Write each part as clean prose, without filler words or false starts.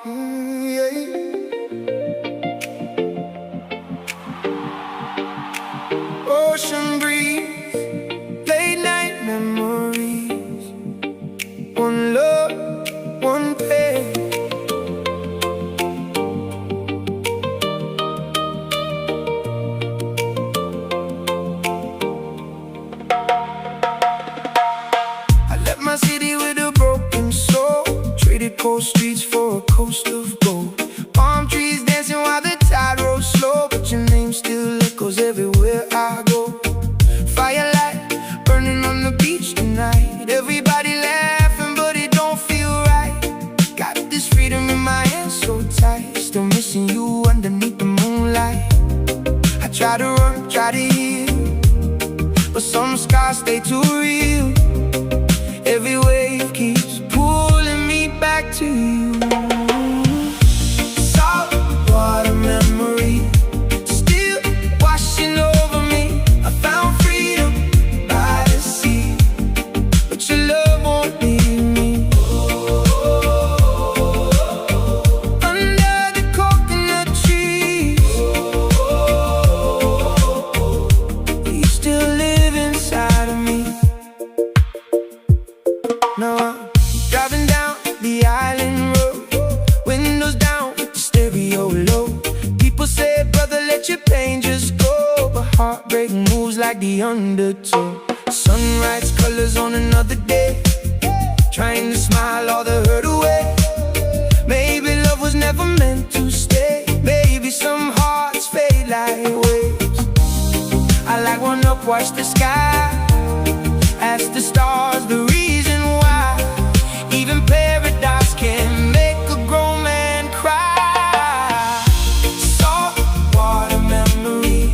Yeah. Ocean breeze, late night memories, one love, one pain. I left my city with a broken soul, traded cold streets for a coast of gold. Palm trees dancing while the tide rolls slow, but your name still echoes everywhere I go. Firelight burning on the beach tonight, everybody laughing but it don't feel right. Got this freedom in my hands so tight, still missing you underneath the moonlight. I try to run, try to heal, but some scars stay too real. Every wave keeps pulling me back to you. Salt water memory still washing over me. I found freedom by the sea, but your love won't leave me. Under the coconut trees, you still live inside of me. Now I'm driving down the island road, windows down, stereo low. People say, brother, let your pain just go, but heartbreak moves like the undertow. Sunrise colors on another day, trying to smile all the hurt away. Maybe love was never meant to stay. Maybe some hearts fade like waves. I like one up, watch the sky, ask the stars the reason why. Even paradise can make a grown man cry. Salt water memory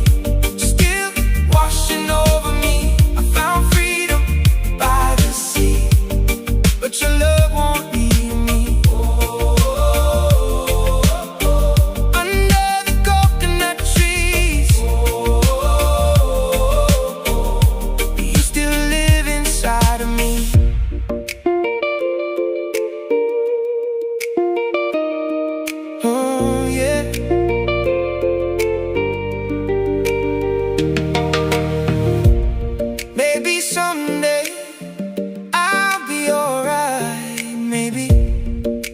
still washing over me. I found freedom by the sea, but your love won't leave me. Under the coconut trees, you still live inside of me. Oh yeah. Maybe someday I'll be alright. Maybe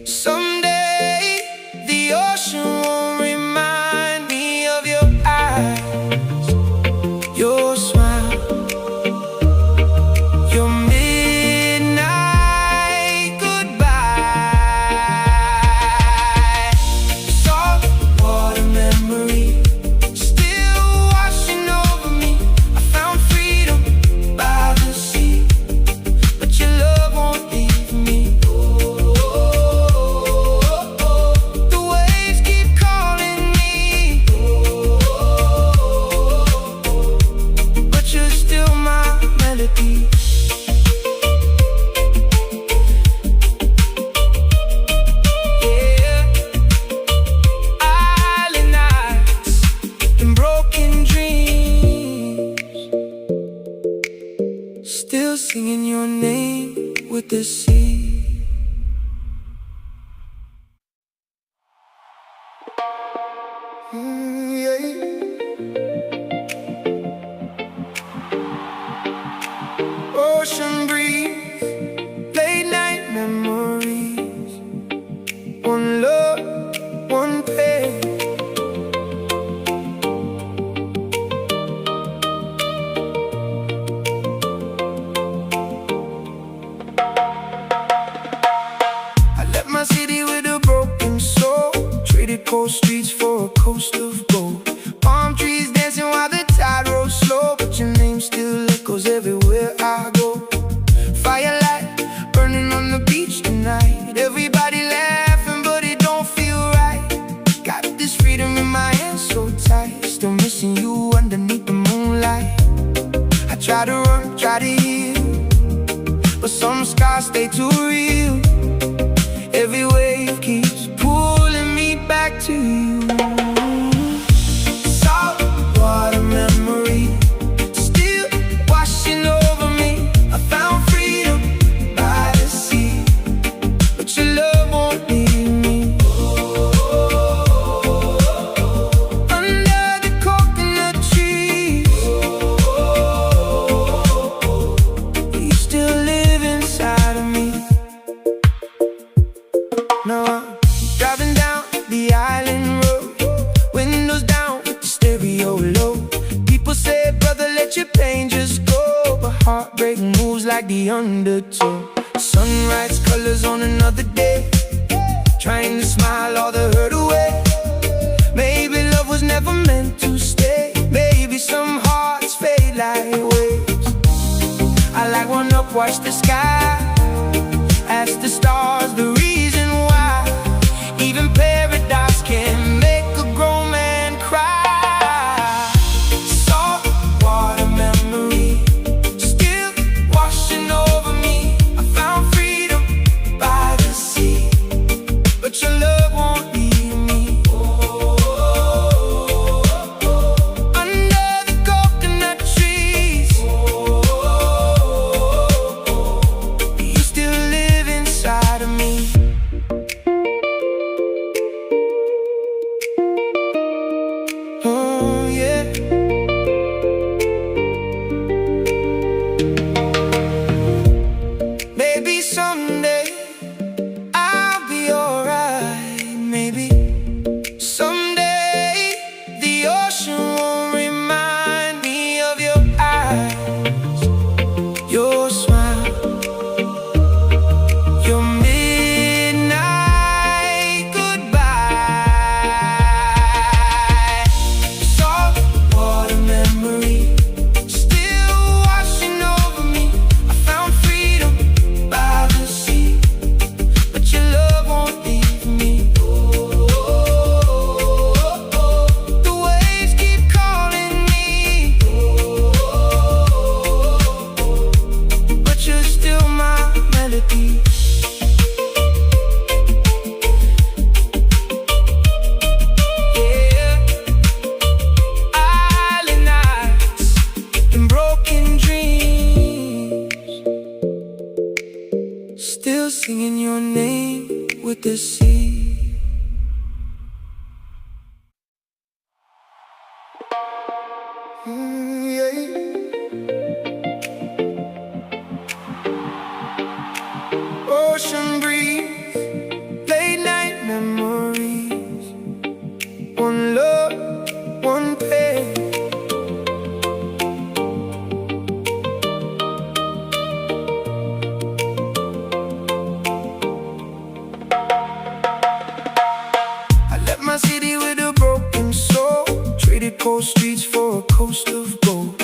someday the ocean won't remind me of your eyes, your smile, your midnight goodbye. Salt water memory still washing over me. I found freedom by the sea, but your love won't leave me. The waves keep calling me, but you're still my melody. Yeah. Island nights and broken dreams, still singing your name with the sea. Yeah. Ocean breeze, late night memories, one love, one pain. I left my city with a broken soul, traded cold streets for a coast of gold. Palm trees dancing while the tide rolls slow, but your name still echoes everywhere I go. Firelight burning on the beach tonight, everybody laughing but it don't feel right. Got this freedom in my hands so tight, still missing you underneath the moonlight. I try to run, try to heal, but some scars stay too real. Every wave keeps pulling me back to you. like the undertow. Sunrise colors on another day, trying to smile all the hurt away. Maybe love was never meant to stay. Maybe some hearts fade like waves. I like one up, watch the sky, ask the stars the reason why. Even paradise can make a grown man cry. Salt water memory still washing over me. I found freedom by the sea, but your love won't leave me. Under the coconut trees, you still live inside of me. Oh yeah. Maybe someday I'll be alright. Maybe someday the ocean won't remind me of your eyes, your smile, your midnight goodbye. Salt water memory still washing over me. I found freedom by the sea, but your love won't leave me. The waves keep calling me, but you're still my melody. Yeah, island nights and broken dreams, still singing your name with the sea. Yeah. Ocean breeze, late night memories, one love, one pain. I left my city with a broken soul, traded cold streets for a coast of gold.